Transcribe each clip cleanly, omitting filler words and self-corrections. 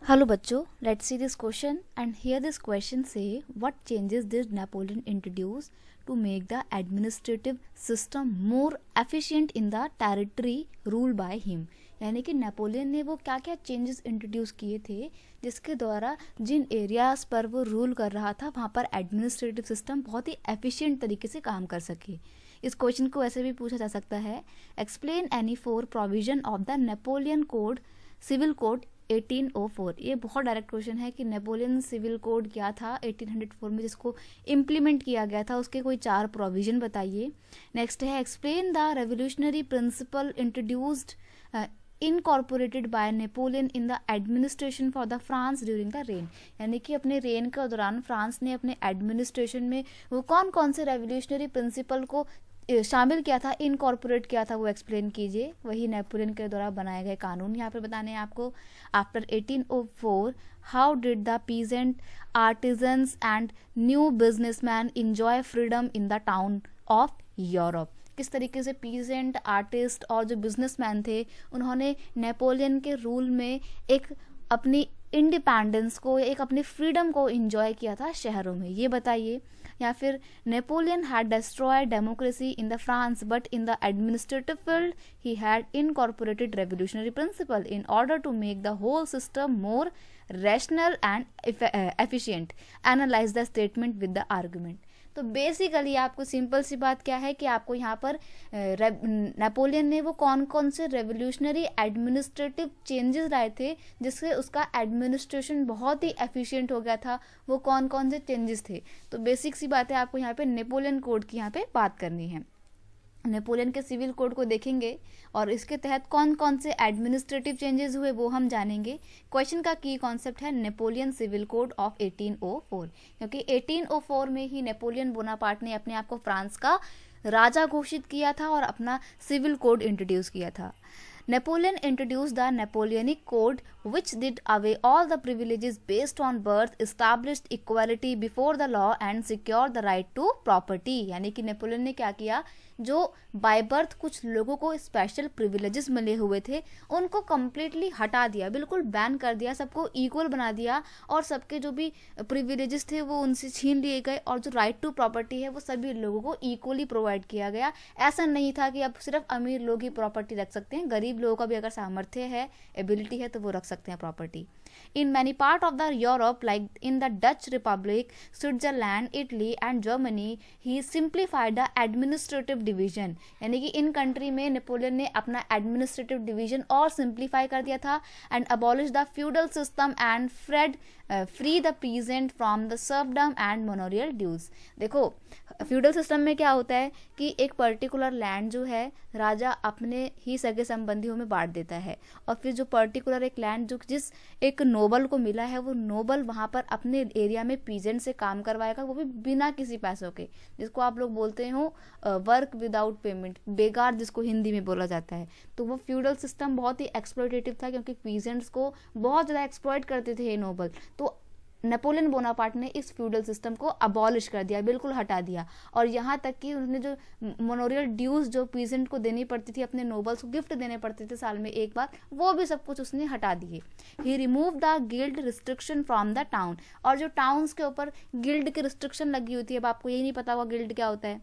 Hello बच्चों, let's see this question and here this question say what changes did Napoleon introduce to make the administrative system more efficient in the territory ruled by him। यानी कि Napoleon ने वो क्या क्या changes introduce किए थे जिसके द्वारा जिन एरियाज पर वो रूल कर रहा था वहाँ पर एडमिनिस्ट्रेटिव सिस्टम बहुत ही एफिशिएंट तरीके से काम कर सके। इस क्वेश्चन को ऐसे भी पूछा जा सकता है, explain any four provision of the Napoleon code civil code 1804। ये बहुत डायरेक्ट क्वेश्चन है कि नेपोलियन सिविल कोड क्या था 1804 में जिसको इम्प्लीमेंट किया गया था, उसके कोई 4 प्रोविजन बताइए। नेक्स्ट है explain the revolutionary principle introduced incorporated by Napoleon in the administration for the France during the reign. यानी कि अपने रेन के दौरान फ्रांस ने अपने एडमिनिस्ट्रेशन में वो कौन कौन से रेवोल्यूशनरी प्रिंसिपल को शामिल किया था, इनकॉर्पोरेट किया था, वो एक्सप्लेन कीजिए। वही नेपोलियन के द्वारा बनाए गए कानून यहाँ पे बताने हैं आपको। After 1804 how did the peasant artisans and new businessman enjoy freedom in the town of Europe. किस तरीके से पीजेंट आर्टिस्ट और जो बिजनेसमैन थे उन्होंने नेपोलियन के रूल में एक अपनी इंडिपेंडेंस को, एक अपनी फ्रीडम को इंजॉय किया था शहरों में, ये बताइए। या फिर Napoleon had destroyed democracy in the France but in the administrative field he had incorporated revolutionary principle in order to make the whole system more rational and efficient. Analyse the statement with the argument. तो basically आपको simple सी बात क्या है कि आपको यहाँ पर नेपोलियन ने वो कौन कौन से रेवोल्यूशनरी एडमिनिस्ट्रेटिव चेंजेस लाए थे जिससे उसका एडमिनिस्ट्रेशन बहुत ही एफिशिएंट हो गया था, वो कौन कौन से चेंजेस थे। तो बेसिक सी बात है, आपको यहाँ पे नेपोलियन कोड की यहाँ पे बात करनी है। नेपोलियन के सिविल कोड को देखेंगे और इसके तहत कौन कौन से एडमिनिस्ट्रेटिव चेंजेस हुए वो हम जानेंगे। क्वेश्चन का की कॉन्सेप्ट है नेपोलियन सिविल कोड ऑफ 1804, क्योंकि 1804 में ही नेपोलियन बोनापार्ट ने अपने आप को फ्रांस का राजा घोषित किया था और अपना सिविल कोड इंट्रोड्यूस किया था। Napoleon introduced the Napoleonic Code, which did away all the privileges based on birth, established equality before the law and secured the right to property। यानी कि नेपोलियन ने क्या किया, जो बाय बर्थ कुछ लोगों को स्पेशल प्रिविलेजेस मिले हुए थे उनको कम्प्लीटली हटा दिया, बिल्कुल बैन कर दिया, सबको इक्वल बना दिया और सबके जो भी प्रिविलेजेस थे वो उनसे छीन लिए गए और जो राइट टू प्रॉपर्टी है वो सभी लोगों को इक्वली प्रोवाइड किया गया। ऐसा नहीं था कि अब सिर्फ अमीर लोग ही प्रॉपर्टी रख सकते हैं, गरीब लोगों का भी अगर सामर्थ्य है, एबिलिटी है तो वो रख सकते हैं property. In many part of the Europe, like in the Dutch Republic, Switzerland, Italy and Germany, he simplified the administrative division। यानी कि इन कंट्री में नेपोलियन ने अपना एडमिनिस्ट्रेटिव डिवीजन और सिंप्लीफाई कर दिया था and abolish the feudal system and free the peasant from the serfdom and manorial dues. देखो फ्यूडल सिस्टम में क्या होता है कि एक पर्टिकुलर लैंड जो है राजा अपने ही सगे संबंधियों में बांट देता है और फिर जो पर्टिकुलर एक लैंड जो जिस एक नोबल को मिला है वो नोबल वहाँ पर अपने एरिया में पीजेंट से काम करवाएगा, वो भी बिना किसी पैसों के, जिसको आप लोग बोलते हो वर्क विदाउट पेमेंट, बेकार जिसको हिंदी में बोला जाता है। तो वो फ्यूडल सिस्टम बहुत ही एक्सप्लॉयटेटिव था क्योंकि पीजेंट्स को बहुत ज़्यादा एक्सप्लॉयट करते थे ये नोबल। तो नेपोलियन बोनापार्ट ने इस फ्यूडल सिस्टम को अबॉलिश कर दिया, बिल्कुल हटा दिया। और यहाँ तक कि उन्होंने जो मोनोरियल ड्यूज जो पीजेंट को देनी पड़ती थी, अपने नोबल्स को गिफ्ट देने पड़ते थे साल में एक बार, वो भी सब कुछ उसने हटा दिए। He remove the guild restriction from the town. और जो टाउन्स के ऊपर गिल्ड की रिस्ट्रिक्शन लगी हुई थी, अब आपको यही नहीं पता हुआ गिल्ड क्या होता है।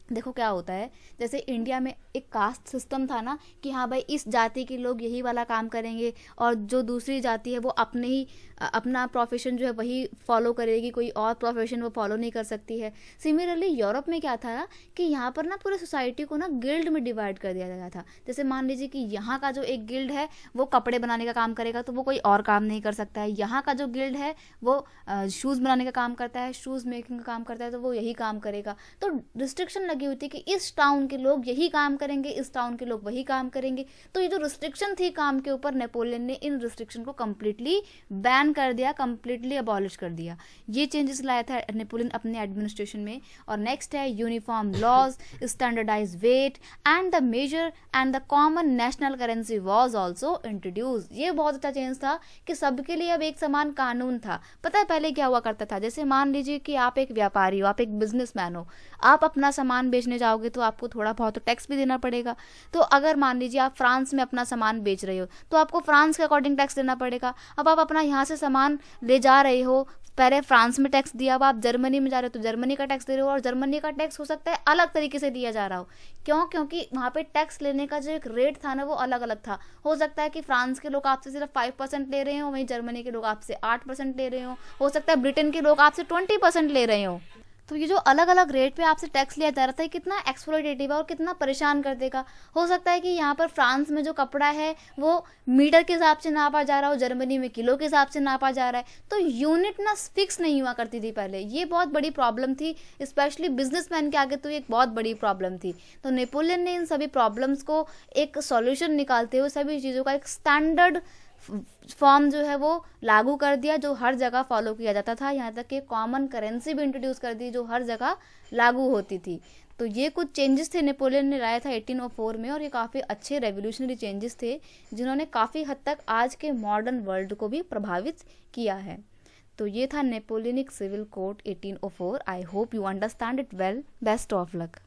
देखो क्या होता है, जैसे इंडिया में एक कास्ट सिस्टम था ना कि हाँ भाई इस जाति के लोग यही वाला काम करेंगे और जो दूसरी जाति है वो अपने ही अपना प्रोफेशन जो है वही फॉलो करेगी, कोई और प्रोफेशन वो फॉलो नहीं कर सकती है। सिमिलरली यूरोप में क्या था कि यहाँ पर ना पूरे सोसाइटी को ना गिल्ड में डिवाइड कर दिया गया था। जैसे मान लीजिए कि यहाँ का जो एक गिल्ड है वो कपड़े बनाने का काम करेगा तो वो कोई और काम नहीं कर सकता है। यहाँ का जो गिल्ड है वो शूज़ बनाने का काम करता है, शूज़ मेकिंग का काम करता है, तो वो यही काम करेगा। तो रिस्ट्रिक्शन लगी हुई थी कि इस टाउन के लोग यही काम करेंगे, इस टाउन के लोग वही काम करेंगे। तो ये जो रिस्ट्रिक्शन थी काम के ऊपर, नेपोलियन ने इन रिस्ट्रिक्शन को कम्प्लीटली बैन कर दिया, कम्प्लीटली अबॉलिश कर दिया। ये चेंजेस लाया था नेपोलियन अपने एडमिनिस्ट्रेशन में। और नेक्स्ट है uniform laws, standardise weight and the measure and the common national currency was also introduce. ये बहुत अच्छा चेंज था कि सबके लिए अब एक समान कानून था। पता है पहले क्या हुआ करता था, जैसे मान लीजिए कि आप एक व्यापारी हो, आप एक बिजनेसमैन हो, आप अपना सामान सामान बेचने जाओगे तो आपको थोड़ा बहुत तो टैक्स भी देना पड़ेगा। तो अगर मान लीजिए आप फ्रांस में अपना सामान बेच रहे हो तो आपको फ्रांस के अकॉर्डिंग टैक्स देना पड़ेगा। अब आप अपना यहाँ से सामान ले जा रहे हो, पहले फ्रांस में टैक्स दिया, अब आप जर्मनी में जा रहे हो तो जर्मनी का टैक्स दे रहे हो, और जर्मनी का टैक्स हो सकता है अलग तरीके से दिया जा रहा हो। क्यों? क्योंकि वहाँ पे टैक्स लेने का जो एक रेट था ना वो अलग अलग था। हो सकता है कि फ्रांस के लोग आपसे सिर्फ 5% ले रहे हो, वहीं जर्मनी के लोग आपसे 8% ले रहे हो सकता है ब्रिटेन के लोग आपसे 20% ले रहे हो। तो ये जो अलग अलग रेट पे आपसे टैक्स लिया जा रहा था, ये कितना एक्सप्लॉइटेटिव है और कितना परेशान कर देगा। हो सकता है कि यहाँ पर फ्रांस में जो कपड़ा है वो मीटर के हिसाब से नापा जा रहा हो, जर्मनी में किलो के हिसाब से नापा जा रहा है, तो यूनिट ना फिक्स नहीं हुआ करती थी पहले। ये बहुत बड़ी प्रॉब्लम थी, स्पेशली बिजनेसमैन के आगे तो ये एक बहुत बड़ी प्रॉब्लम थी। तो नेपोलियन ने इन सभी प्रॉब्लम्स को एक सॉल्यूशन निकालते हुए सभी चीज़ों का एक स्टैंडर्ड फॉर्म जो है वो लागू कर दिया, जो हर जगह फॉलो किया जाता था। यहाँ तक कि कॉमन करेंसी भी इंट्रोड्यूस कर दी जो हर जगह लागू होती थी। तो ये कुछ चेंजेस थे नेपोलियन ने लाया था 1804 में, और ये काफ़ी अच्छे रेवोल्यूशनरी चेंजेस थे जिन्होंने काफ़ी हद तक आज के मॉडर्न वर्ल्ड को भी प्रभावित किया है। तो ये था Napoleonic civil code 1804। I hope you understand it well. Best of luck.